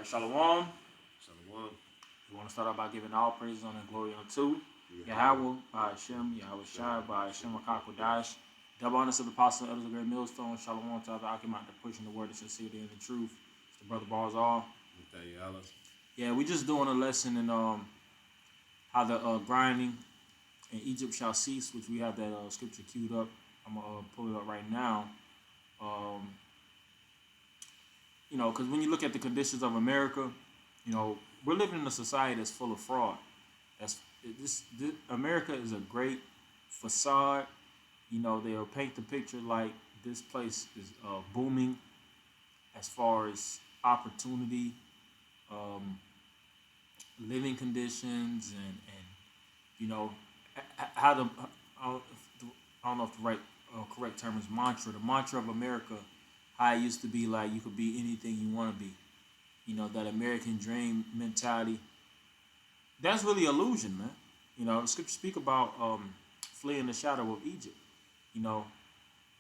right, Shalom. Shalom. We want to start out by giving all praises, honor, and glory unto Yahweh. Yahweh, by Hashem, Yahweh Shai, by Hashem, Akakodash. Double honors to the apostle, elders of the great millstone. Shalom to other Akimat, the pushing the word of sincerity and the truth. It's the brother Barzal. Yeah, we just doing a lesson in how the grinding in Egypt shall cease, which we have that scripture queued up. I'm gonna pull it up right now. Because when you look at the conditions of America, we're living in a society that's full of fraud. This America is a great facade. They'll paint the picture like this place is booming as far as opportunity, living conditions, and how the I don't know if the right correct term is mantra. The mantra of America, how it used to be like you could be anything you want to be. That American dream mentality. That's really illusion, man. The scriptures speak about fleeing the shadow of Egypt.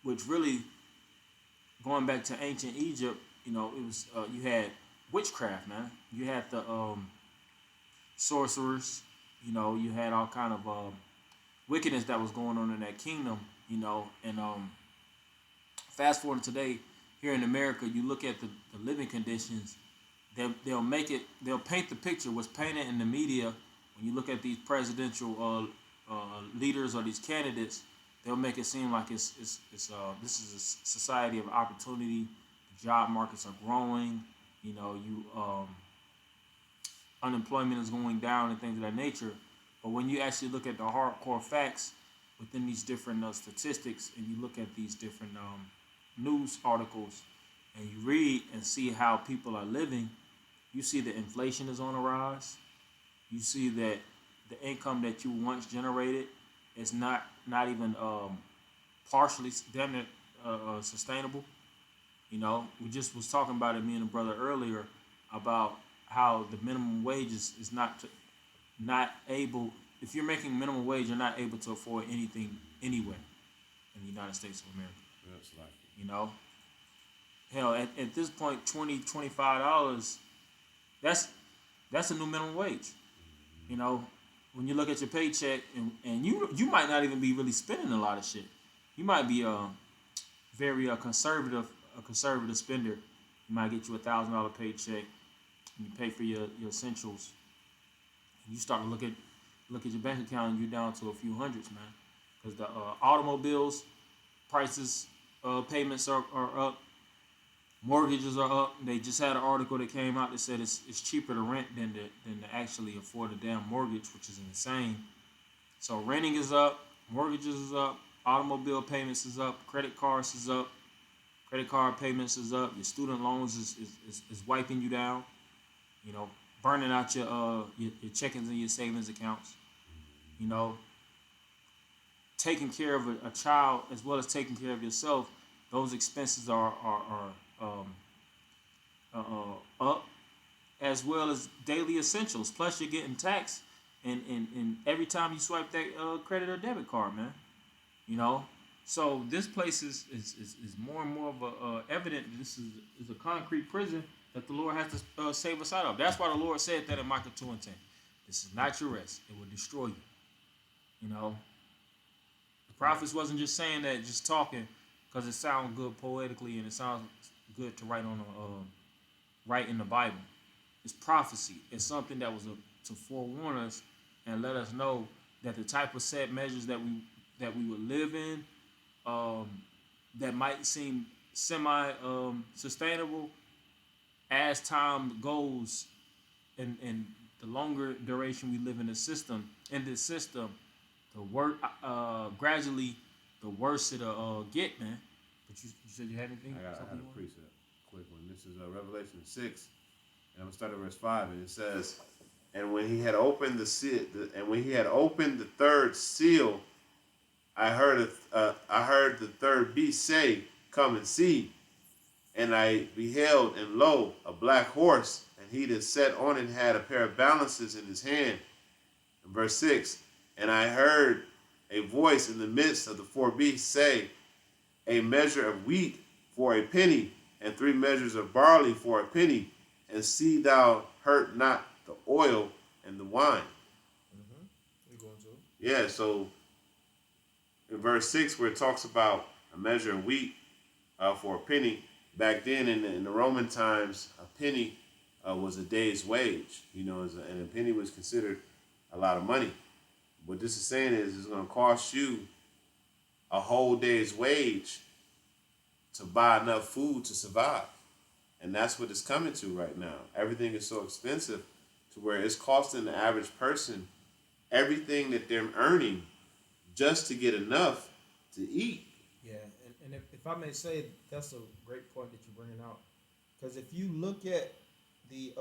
Which really, going back to ancient Egypt, it was you had witchcraft, man. You had the sorcerers. You had all kind of wickedness that was going on in that kingdom. And fast forward to today, here in America, you look at the living conditions. They'll paint the picture. What's painted in the media, when you look at these presidential leaders or these candidates, they'll make it seem like this is a society of opportunity. The job markets are growing. Unemployment is going down and things of that nature. But when you actually look at the hardcore facts within these different statistics, and you look at these different news articles, and you read and see how people are living, you see that inflation is on the rise. You see that the income that you once generated is not even partially sustainable. We just was talking about it, me and a brother earlier, about how the minimum wage is not able. If you're making minimum wage, you're not able to afford anything anywhere in the United States of America. That's like Hell, at this point, $20-$25, that's a new minimum wage. When you look at your paycheck, and you might not even be really spending a lot of shit. You might be very conservative spender. You might get you $1,000 paycheck, and you pay for your essentials. And you start to look at your bank account, and you're down to a few hundreds, man. Because the automobiles prices, payments are up. Mortgages are up. They just had an article that came out that said it's cheaper to rent than to actually afford a damn mortgage, which is insane. So renting is up, mortgages is up, automobile payments is up, credit cards is up, credit card payments is up. Your student loans is wiping you down. Burning out your checkings and your savings accounts. Taking care of a child as well as taking care of yourself. Those expenses are up, as well as daily essentials. Plus, you're getting taxed, and every time you swipe that credit or debit card, man. So this place is more and more of a evident. This is a concrete prison that the Lord has to save us out of. That's why the Lord said that in Micah 2:10. This is not your rest; it will destroy you. The prophets wasn't just saying that, just talking, because it sounds good poetically and it sounds good to write in the Bible. It's prophecy. It's something that was to forewarn us and let us know that the type of set measures that we would live in, that might seem semi sustainable, as time goes, and the longer duration we live in this system, the gradually the worse it'll get, man. But you said you had anything? I had a precept, quick one. This is Revelation 6, and I'm gonna start at verse 5, and it says, "And when he had opened the third seal, I heard the third beast say, 'Come and see.' And I beheld, and lo, a black horse, and he that sat on it had a pair of balances in his hand." In verse 6, "And I heard a voice in the midst of the four beasts say, A measure of wheat for a penny, and 3 measures of barley for a penny, and see thou hurt not the oil and the wine. We going to. Yeah, so in verse 6, where it talks about a measure of wheat for a penny, back then in the Roman times, a penny was a day's wage, and a penny was considered a lot of money. What this is saying is it's going to cost you a whole day's wage to buy enough food to survive. And that's what it's coming to right now. Everything is so expensive to where it's costing the average person everything that they're earning just to get enough to eat. Yeah, and if I may say, that's a great point that you're bringing out. Because if you look at the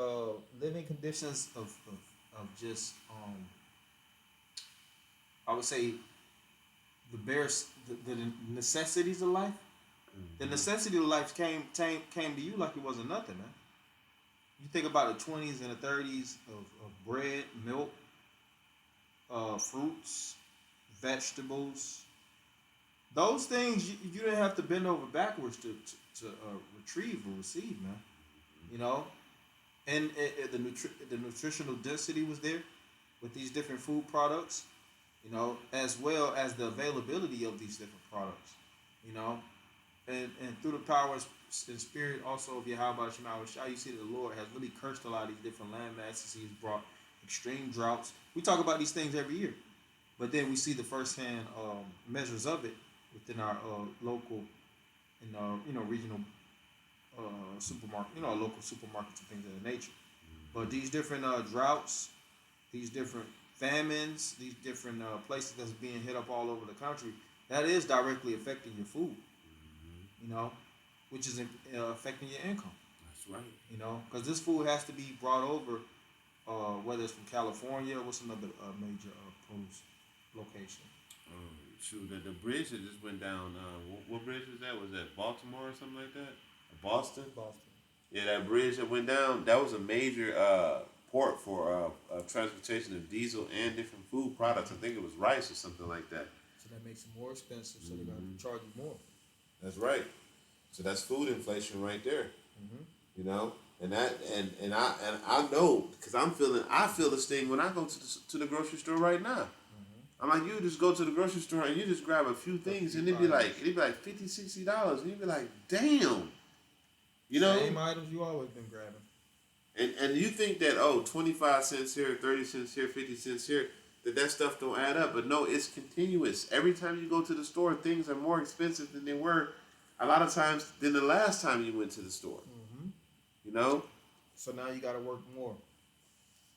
living conditions of just, I would say, the necessities of life, the necessity of life came to you like it wasn't nothing, man. You think about the 20s and the 30s of bread, milk, fruits, vegetables. Those things you didn't have to bend over backwards to retrieve or receive, man. And the nutritional density was there with these different food products, as well as the availability of these different products, and through the power and spirit also of Yahweh Shema Shai, you see that the Lord has really cursed a lot of these different land masses. He's brought extreme droughts. We talk about these things every year, but then we see the firsthand measures of it within our local and regional supermarket, local supermarkets and things of that nature. But these different droughts, these different famines, these different places that's being hit up all over the country, that is directly affecting your food, which is affecting your income. That's right. Because this food has to be brought over, whether it's from California, what's another major produce location? Shoot, the bridge that just went down, what bridge was that? Was that Baltimore or something like that? Boston? Boston. Yeah, that bridge that went down, that was a major port for transportation of diesel and different food products. I think it was rice or something like that. So that makes it more expensive, so they're going to charge you more. That's right. So that's food inflation right there. And I know because I feel this thing when I go to the grocery store right now. I'm like, you just go to the grocery store and you just grab a few things and it'd be like $50, $60 and you'd be like, damn. Same items you always been grabbing. And you think that 25 cents here, 30 cents here, 50 cents here, that stuff don't add up. But no, it's continuous. Every time you go to the store, things are more expensive than they were a lot of times than the last time you went to the store. So now you got to work more.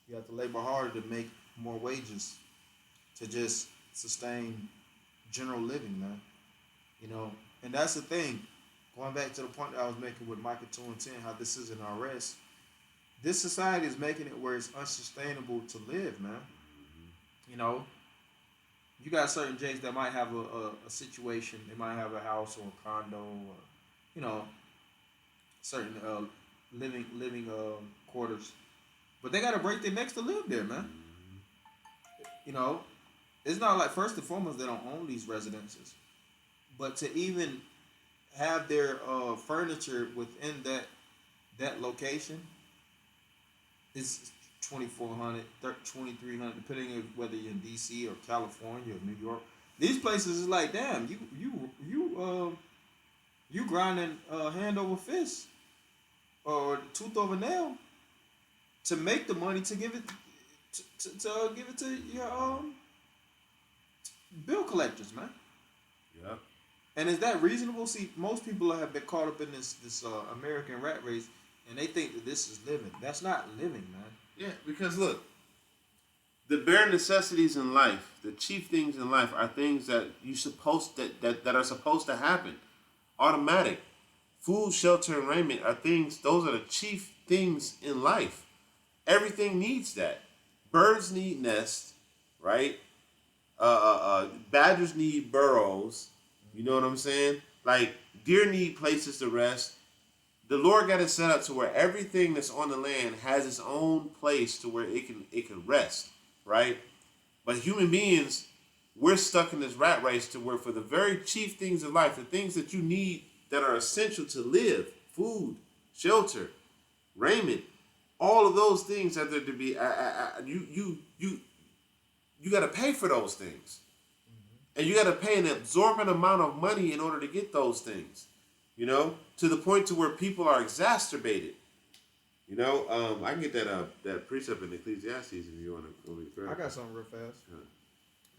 You have to labor harder to make more wages to just sustain general living, man. And that's the thing. Going back to the point that I was making with Micah 2 and 10, how this is an arrest. This society is making it where it's unsustainable to live, man. You got certain Jays that might have a situation. They might have a house or a condo or, certain living quarters. But they got to break their necks to live there, man. It's not like, first and foremost, they don't own these residences. But to even have their furniture within that location is $2,400, $2,300, depending on whether you're in DC or California or New York. These places is like, damn, you grinding hand over fist or tooth over nail to make the money to give it to give it to your bill collectors, man. Yeah. And is that reasonable? See, most people have been caught up in this American rat race, and they think that this is living. That's not living, man. Yeah, because look, the bare necessities in life, the chief things in life, are things that that are supposed to happen, automatic. Food, shelter, and raiment are things. Those are the chief things in life. Everything needs that. Birds need nests, right? Badgers need burrows. You know what I'm saying? Like, deer need places to rest. The Lord got it set up to where everything that's on the land has its own place to where it can rest, right? But human beings, we're stuck in this rat race to where for the very chief things of life, the things that you need that are essential to live, food, shelter, raiment, All of those things have there to be. You got to pay for those things, and you got to pay an absorbent amount of money in order to get those things. You know, to the point to where people are exacerbated. You know, I can get that precept in Ecclesiastes if you want to go read further. I got something real fast.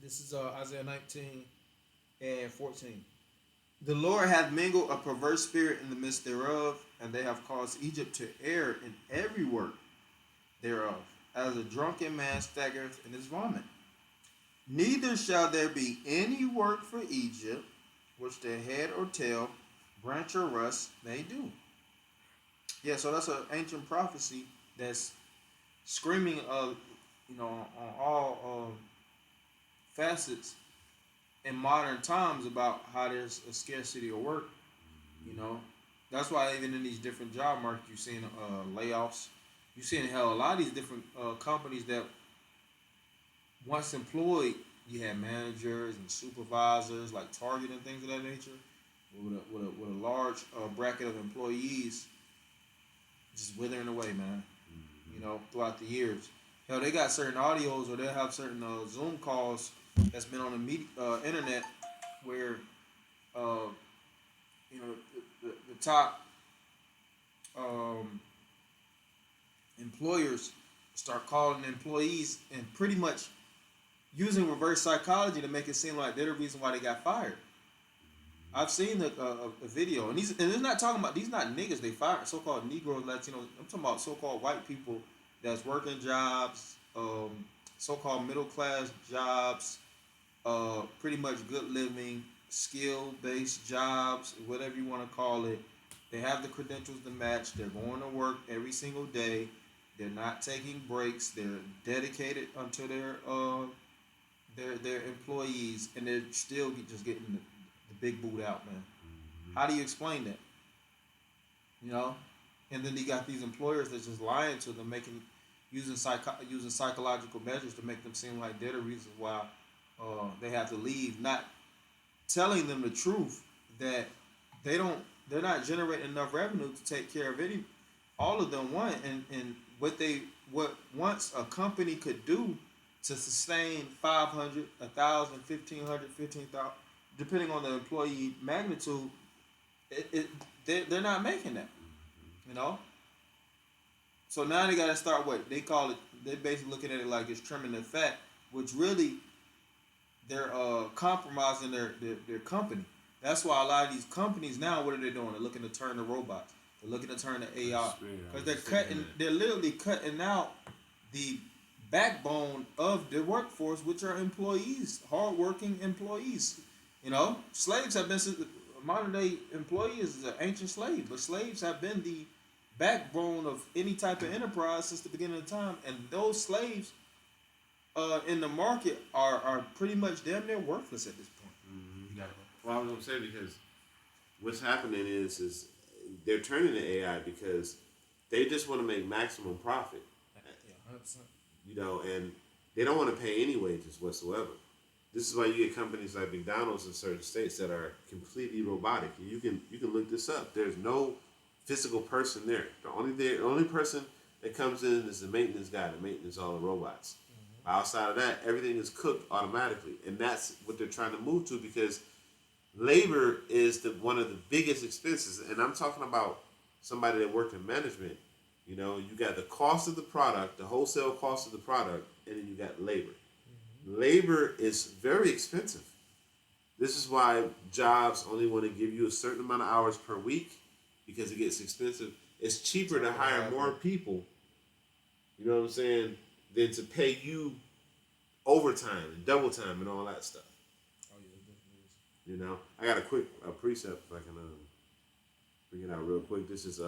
This is Isaiah 19 and 14. The Lord hath mingled a perverse spirit in the midst thereof, and they have caused Egypt to err in every work thereof, as a drunken man staggereth in his vomit. Neither shall there be any work for Egypt, which the head or tail, branch or rust may do. Yeah, so that's an ancient prophecy that's screaming on all facets in modern times about how there's a scarcity of work. You know, that's why even in these different job markets, you're seeing layoffs. You're seeing a lot of these different companies that once employed, you had managers and supervisors like Target and things of that nature, with a large bracket of employees just withering away, man. You know, throughout the years. Hell, they got certain audios or they'll have certain Zoom calls that's been on the internet where, the top employers start calling employees and pretty much using reverse psychology to make it seem like they're the reason why they got fired. I've seen a video, and it's not talking about, these not niggas they fired, so-called Negroes, Latinos. I'm talking about so-called white people that's working jobs, so-called middle-class jobs, pretty much good living, skill-based jobs, whatever you want to call it. They have the credentials to match. They're going to work every single day. They're not taking breaks. They're dedicated unto their employees, and they're still just getting the big boot out, man. How do you explain that? You know, and then you got these employers that's just lying to them, using psychological measures to make them seem like they're the reason why they have to leave, not telling them the truth that they're not generating enough revenue to take care of all of them want, and what once a company could do to sustain 500, 1,000, 1,500, 15,000, depending on the employee magnitude, they're not making that, you know. So now they got to start what they call it. They're basically looking at it like it's trimming the fat, which really they're compromising their company. That's why a lot of these companies now, what are they doing? They're looking to turn to robots. They're looking to turn to AI because they're literally cutting out the backbone of the workforce, which are employees, hardworking employees. You know, slaves have been, modern day employee is an ancient slave, but slaves have been the backbone of any type of enterprise since the beginning of time, and those slaves in the market are pretty much damn near worthless at this point. Mm-hmm. You got it. Well, I was gonna say, because what's happening is they're turning to AI because they just want to make maximum profit. Yeah, 100%. You know, and they don't want to pay any wages whatsoever. This is why you get companies like McDonald's in certain states that are completely robotic. You can look this up. There's no physical person there. The only person that comes in is the maintenance guy. The maintenance all the robots. Mm-hmm. Outside of that, everything is cooked automatically, and that's what they're trying to move to, because labor is one of the biggest expenses. And I'm talking about somebody that worked in management. You know, you got the cost of the product, the wholesale cost of the product, and then you got labor. Mm-hmm. Labor is very expensive. This is why jobs only want to give you a certain amount of hours per week, because it gets expensive. It's cheaper to hire more people, you know what I'm saying, than to pay you overtime and double time and all that stuff. Oh yeah, it definitely is. You know, I got a quick precept if I can bring it out real quick. This is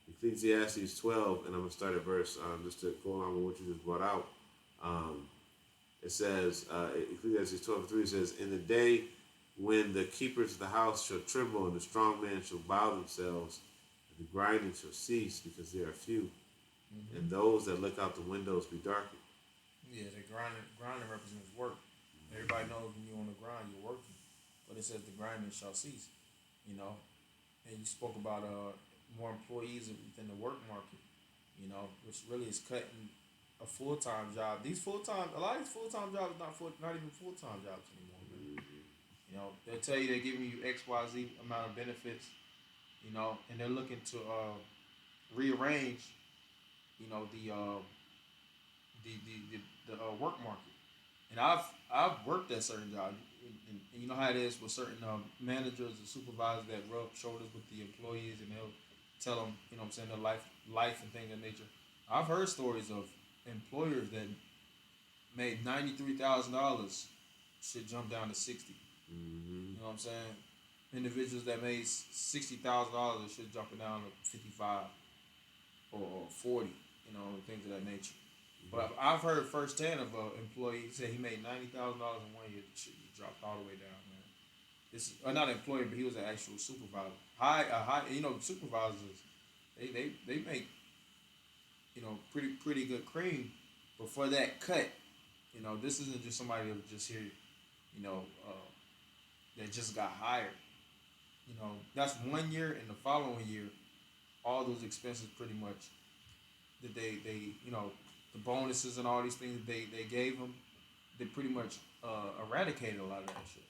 Ecclesiastes 12, and I'm gonna start at verse just to go along with what you just brought out. It says, Ecclesiastes 12:3 says, "In the day when the keepers of the house shall tremble, and the strong men shall bow themselves, and the grinding shall cease, because they are few, mm-hmm. and those that look out the windows be darkened." Yeah, the grinding represents work. Everybody knows when you're on the grind, you're working. But it says the grinding shall cease. You know, and you spoke about more employees within the work market. which really is cutting a full time job. A lot of these full time jobs not even full time jobs anymore. Man. They'll tell you they're giving you X Y Z amount of benefits, and they're looking to rearrange, the work market. And I've worked at certain jobs, and you know how it is with certain managers and supervisors that rub shoulders with the employees, and they'll tell them, their life and things of that nature. I've heard stories of employers that made $93,000 should jump down to 60. Mm-hmm. You know what I'm saying? Individuals that made $60,000 should jump it down to 55 or 40. Things of that nature. But I've heard firsthand of an employee say he made $90,000 in 1 year. Shit dropped all the way down, man. This is not an employee, but he was an actual supervisor. Supervisors, they make pretty good cream, but for that cut, this isn't just somebody that was just here, that just got hired. That's 1 year, and the following year, all those expenses pretty much that they the bonuses and all these things they gave them, they pretty much eradicated a lot of that shit.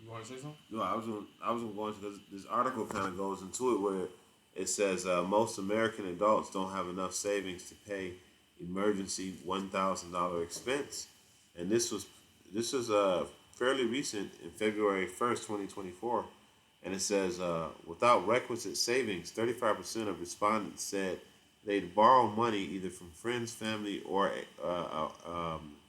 You want to say something? No, I was gonna go into because this article kind of goes into it where it says most American adults don't have enough savings to pay emergency $1,000 expense, and this was fairly recent in February 1st, 2024, and it says without requisite savings, 35% of respondents said they'd borrow money either from friends, family, or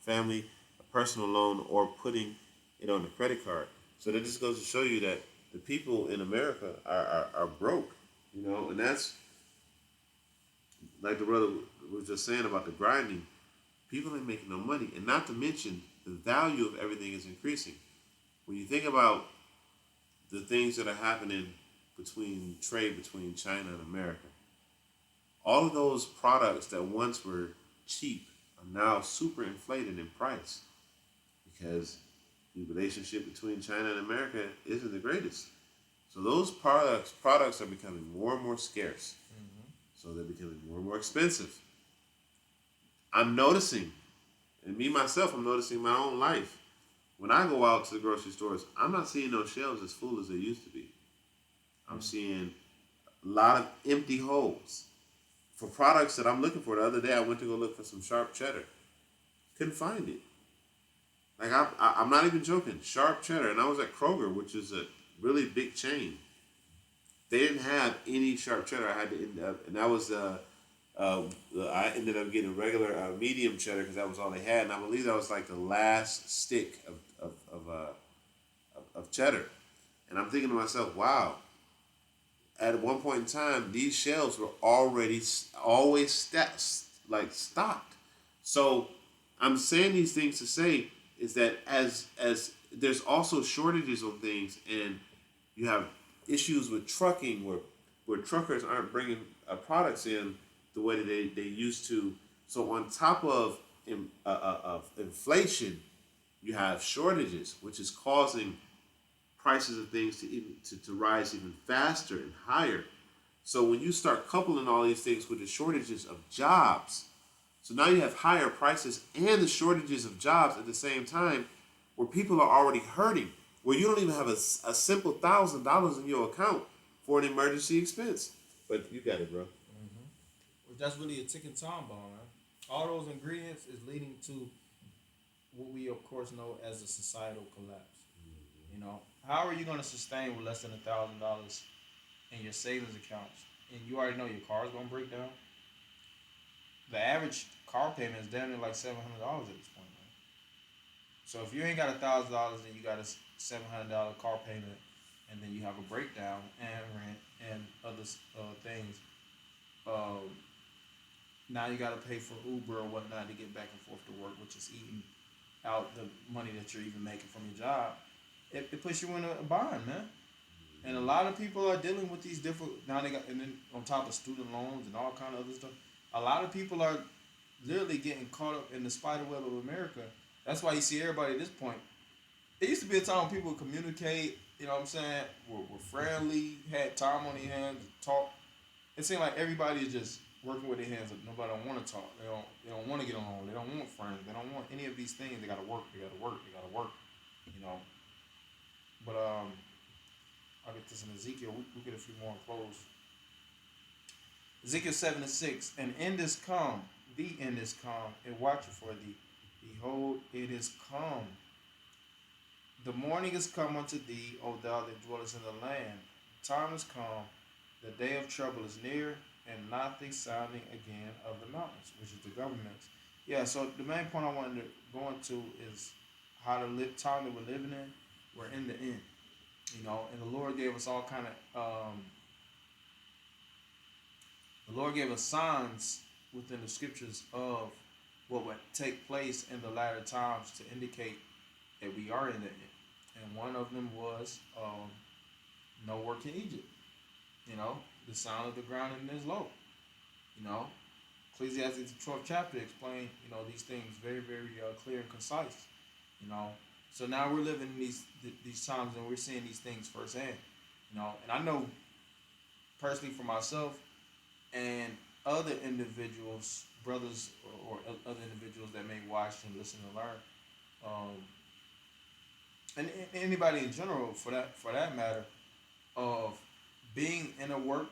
family, a personal loan, or putting it on a credit card. So that just goes to show you that the people in America are broke, and that's like the brother was just saying about the grinding. People ain't making no money, and not to mention the value of everything is increasing. When you think about the things that are happening between China and America, all of those products that once were cheap are now super inflated in price because the relationship between China and America isn't the greatest. So those products are becoming more and more scarce. Mm-hmm. So they're becoming more and more expensive. I'm noticing, and me myself, I'm noticing my own life. When I go out to the grocery stores, I'm not seeing those shelves as full as they used to be. I'm seeing a lot of empty holes. For products that I'm looking for, the other day I went to go look for some sharp cheddar. Couldn't find it. Like I'm not even joking. Sharp cheddar, and I was at Kroger, which is a really big chain. They didn't have any sharp cheddar. I had to end up, and that was I ended up getting regular medium cheddar because that was all they had, and I believe that was like the last stick of cheddar. And I'm thinking to myself, wow. At one point in time, these shelves were already always stocked. So I'm saying these things to say is that as there's also shortages on things, and you have issues with trucking where truckers aren't bringing products in the way that they used to. So on top of inflation, you have shortages, which is causing prices of things to rise even faster and higher. So when you start coupling all these things with the shortages of jobs, so now you have higher prices and the shortages of jobs at the same time, where people are already hurting, where you don't even have a simple $1,000 in your account for an emergency expense. But you got it, bro. Mm-hmm. Well, that's really a ticking time bomb, man. All those ingredients is leading to what we, of course, know as a societal collapse. How are you going to sustain with less than $1,000 in your savings accounts, and you already know your car's going to break down? The average car payment is down to like $700 at this point, man. So if you ain't got $1,000 and you got a $700 car payment, and then you have a breakdown and rent and other things, now you got to pay for Uber or whatnot to get back and forth to work, which is eating out the money that you're even making from your job. It puts you in a bind, man. And a lot of people are dealing with these different, now they got, and then on top of student loans and all kind of other stuff, a lot of people are literally getting caught up in the spider web of America. That's why you see everybody at this point. It used to be a time when people would communicate, you know what I'm saying, were friendly, had time on their hands, talk. It seemed like everybody is just working with their hands up. Nobody don't want to talk. They don't want to get along. They don't want friends. They don't want any of these things. They gotta work. They gotta work. They gotta work. You know. But I'll get this in Ezekiel. We get a few more and close. Ezekiel 7:6. And end is come. The end is come. And watch it for thee. Behold, it is come. The morning is come unto thee, O thou that dwellest in the land. Time is come. The day of trouble is near, and not the sounding again of the mountains, which is the governments. Yeah, so the main point I wanted to go into is how the time that we're living in. We're in the end, you know, and the Lord gave us all kind of the Lord gave us signs within the scriptures of what would take place in the latter times to indicate that we are in the end. And one of them was no work in Egypt. You know, the sound of the ground is low. You know, Ecclesiastes the 12th chapter explain, you know, these things very, very clear and concise. You know, so now we're living in these times and we're seeing these things firsthand. You know, and I know personally for myself and other individuals, brothers or other individuals that may watch and listen and learn, and anybody in general for that matter, of being in a work,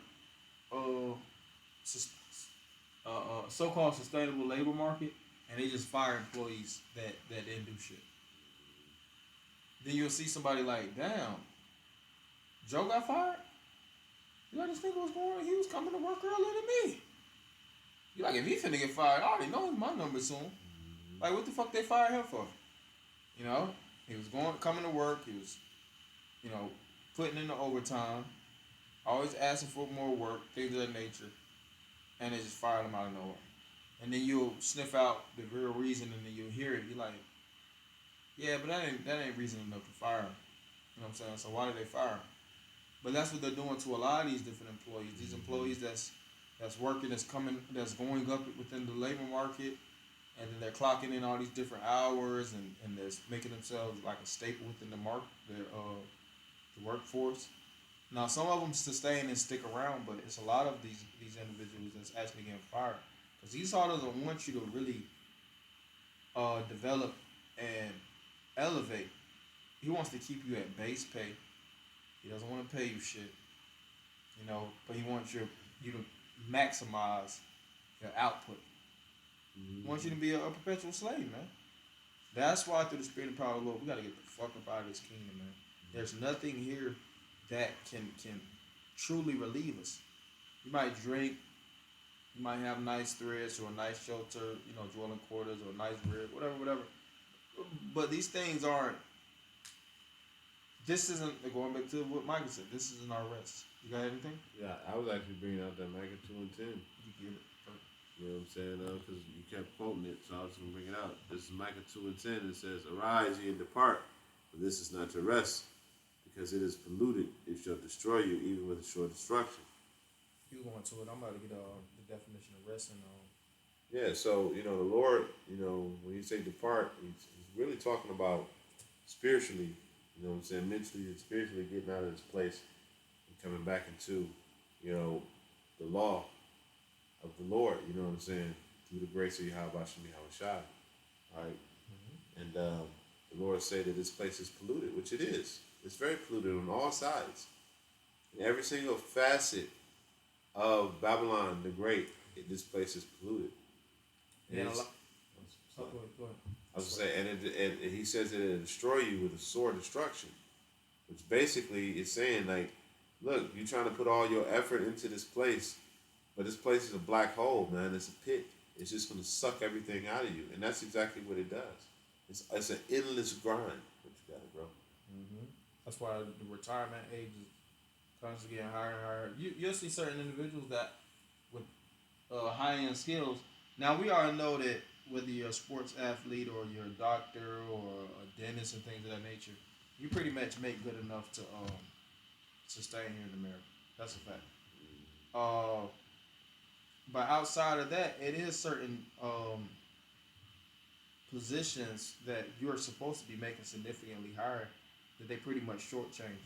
so-called sustainable labor market, and they just fire employees that didn't do shit. Then you'll see somebody like, damn, Joe got fired? You like, this nigga was going, he was coming to work earlier than me. You like, if he finna get fired, I already know my number soon. Like, what the fuck they fired him for? You know? He was coming to work, he was, you know, putting in the overtime, always asking for more work, things of that nature, and they just fired him out of nowhere. And then you'll sniff out the real reason, and then you'll hear it. You're like, yeah, but that ain't reason enough to fire him. You know what I'm saying? So why did they fire him? But that's what they're doing to a lot of these different employees. These employees that's working, that's going up within the labor market, and then they're clocking in all these different hours, and they're making themselves like a staple within the workforce. Now, some of them sustain and stick around, but it's a lot of these individuals that's actually getting fired. Because Esau doesn't want you to really develop and elevate. He wants to keep you at base pay. He doesn't want to pay you shit, you know, but he wants you to maximize your output. He wants you to be a perpetual slave, man. That's why through the spirit and power of the Lord, we got to get the fuck up out of this kingdom, man. There's nothing here that can truly relieve us. You might drink, you might have nice threads or a nice shelter, you know, dwelling quarters or a nice rib, whatever. But these things aren't. This isn't, going back to what Michael said, this isn't our rest. You got anything? Yeah, I was actually bringing out that Micah 2 and 10. You get it. You know what I'm saying? Because you kept quoting it, so I was going to bring it out. This is Micah 2 and 10. It says, "Arise ye and depart, for this is not your rest, because it is polluted. It shall destroy you, even with a sure destruction." You going to it. I'm about to get the definition of rest and Yeah, so, you know, the Lord, you know, when you say depart, he's really talking about spiritually, you know what I'm saying, mentally and spiritually getting out of this place and coming back into, you know, the law of the Lord, you know what I'm saying, through the grace of Yahweh Shem Yahushua, right? Mm-hmm. And the Lord said that this place is polluted, which it is. It's very polluted on all sides. In every single facet of Babylon the Great, this place is polluted. Yeah, And go ahead. I was going to say, and he says that it'll destroy you with a sword destruction, which basically is saying, like, look, you're trying to put all your effort into this place, but this place is a black hole, man. It's a pit. It's just going to suck everything out of you, and that's exactly what it does. It's an endless grind, but you got to grow. Mm-hmm. That's why the retirement age is constantly getting higher and higher. You'll see certain individuals that with high-end skills. Now, we already know that whether you're a sports athlete or you're a doctor or a dentist and things of that nature, you pretty much make good enough to sustain here in America. That's a fact. But outside of that, it is certain positions that you're supposed to be making significantly higher that they pretty much shortchange.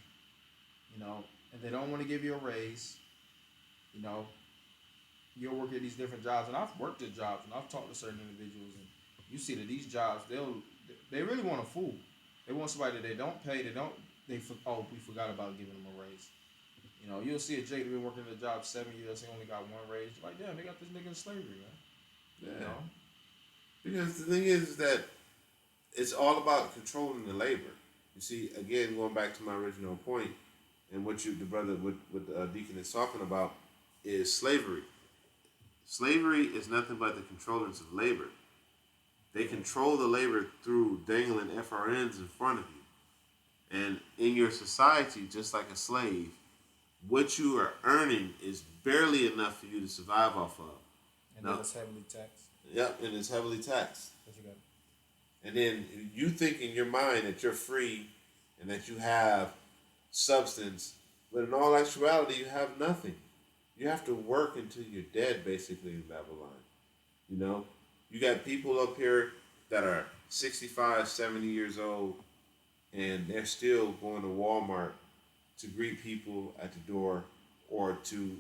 You know, and they don't want to give you a raise. You know, you'll work at these different jobs, and I've worked at jobs, and I've talked to certain individuals, and you see that these jobs, they really want a fool. They want somebody that they don't pay. We forgot about giving them a raise. You know, you'll see a Jake been working at a job 7 years, he only got one raise. Like, damn, they got this nigga in slavery, man. Yeah. You know, Because the thing is that it's all about controlling the labor. You see, again, going back to my original point, and what the brother, what Deacon is talking about, is slavery. Slavery is nothing but the controllers of labor. They control the labor through dangling FRNs in front of you. And in your society, just like a slave, what you are earning is barely enough for you to survive off of. and No. then it's heavily taxed. Yep, and it's heavily taxed. What you got? And then you think in your mind that you're free and that you have substance, but in all actuality, you have nothing. You have to work until you're dead, basically, in Babylon. You know, you got people up here that are 65, 70 years old, and they're still going to Walmart to greet people at the door or to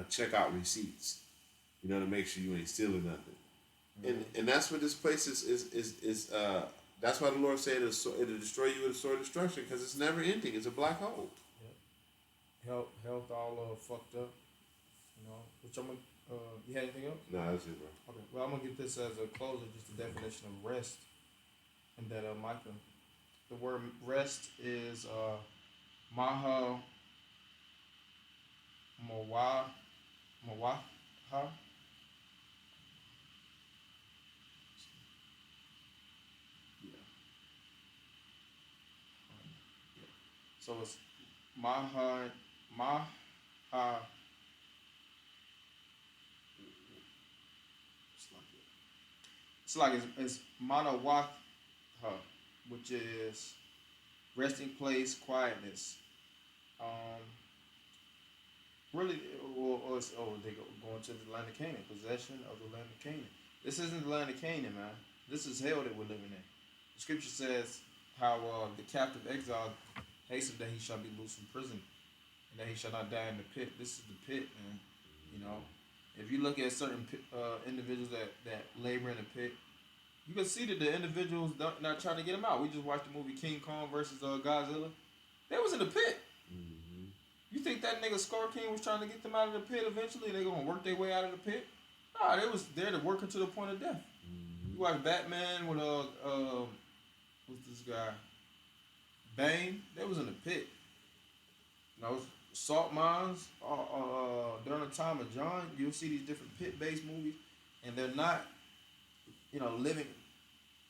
check out receipts, you know, to make sure you ain't stealing nothing. And that's what this place is that's why the Lord said it'll destroy you with a sword of destruction, because it's never ending. It's a black hole. Health all fucked up. You know, which I'm gonna, you had anything else? No, that's it, bro. Okay. Well, I'm gonna get this as a closer, just a definition of rest, and that Micah, the word rest is maha mawaha. So it's maha. It's like it's manawatha, which is resting place, quietness. Really, they going to the land of Canaan, possession of the land of Canaan. This isn't the land of Canaan, man. This is hell that we're living in. The scripture says how the captive exile hastened that he shall be loosed from prison, and that he shall not die in the pit. This is the pit, man. You know, if you look at certain individuals that labor in the pit, you can see that the individuals not trying to get them out. We just watched the movie King Kong versus Godzilla. They was in the pit. Mm-hmm. You think that nigga Scar King was trying to get them out of the pit eventually? They gonna work their way out of the pit? Nah, they was there to work until the point of death. Mm-hmm. You watch Batman with what's this guy? Bane. They was in the pit. You know, salt mines. During the time of John, you'll see these different pit-based movies, and they're not, you know, living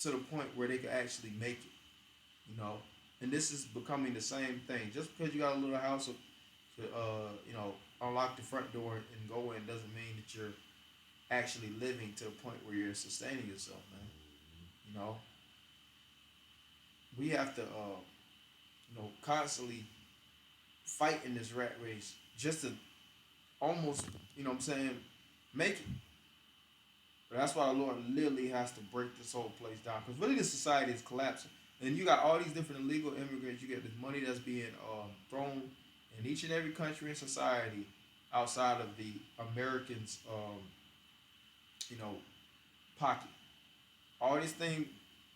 to the point where they can actually make it. You know, and this is becoming the same thing. Just because you got a little house to you know, unlock the front door and go in doesn't mean that you're actually living to the point where you're sustaining yourself, man. You know, we have to, you know, constantly fight in this rat race just to almost, you know what I'm saying, make it. But that's why the Lord literally has to break this whole place down, because really the society is collapsing. And you got all these different illegal immigrants. You get this money that's being thrown in each and every country and society outside of the Americans, you know, pocket. All these things,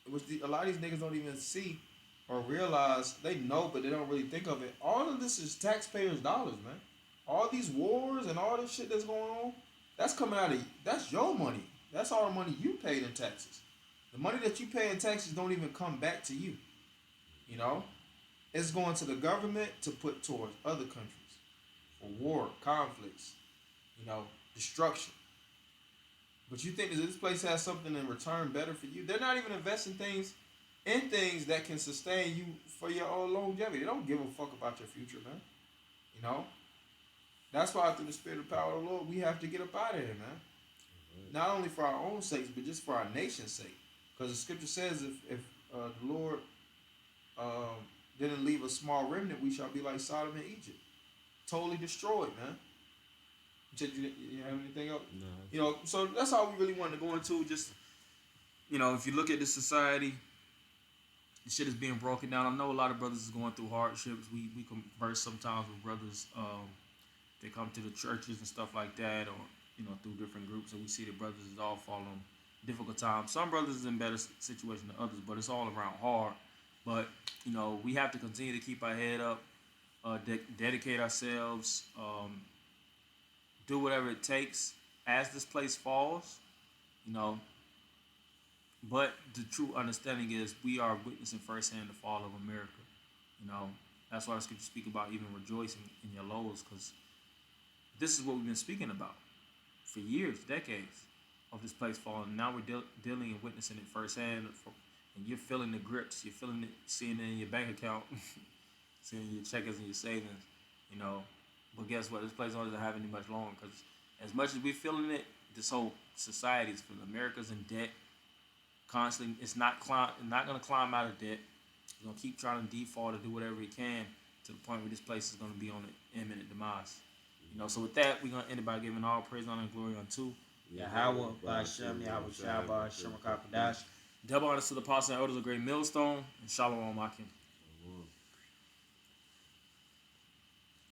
which a lot of these niggas don't even see or realize. They know, but they don't really think of it. All of this is taxpayers' dollars, man. All these wars and all this shit that's going on, that's coming out of, that's your money. That's all the money you paid in taxes. The money that you pay in taxes don't even come back to you. You know? It's going to the government to put towards other countries for war, conflicts, you know, destruction. But you think that this place has something in return better for you? They're not even investing in things that can sustain you for your own longevity. They don't give a fuck about your future, man. You know? That's why through the spirit and power of the Lord, we have to get up out of here, man. Not only for our own sakes, but just for our nation's sake. Because the scripture says if the Lord didn't leave a small remnant, we shall be like Sodom and Egypt. Totally destroyed, man. You have anything else? No. You know, so that's all we really wanted to go into. Just, you know, if you look at the society, the shit is being broken down. I know a lot of brothers is going through hardships. We converse sometimes with brothers they come to the churches and stuff like that, or through different groups, and we see the brothers is all falling difficult times. Some brothers is in better situation than others, but it's all around hard. But we have to continue to keep our head up, dedicate ourselves, do whatever it takes as this place falls. But the true understanding is we are witnessing firsthand the fall of America. That's why the scriptures speak about even rejoicing in your lows, because this is what we've been speaking about for years, decades, of this place falling. Now we're dealing and witnessing it firsthand, and you're feeling the grips. You're feeling it, seeing it in your bank account, seeing your checkers and your savings. But guess what? This place doesn't have any much longer, because as much as we're feeling it, this whole society is feeling. America's in debt constantly. It's not going to climb out of debt. It's going to keep trying to default or do whatever it can to the point where this place is going to be on an imminent demise. So with that, we're going to end it by giving all praise, honor, and glory unto Yahweh, Ba'Shem, Yahweh, Shah, Ba'Shem, Kakadash. double honors to the apostles and elders of Great Millstone, and Shalom Akim.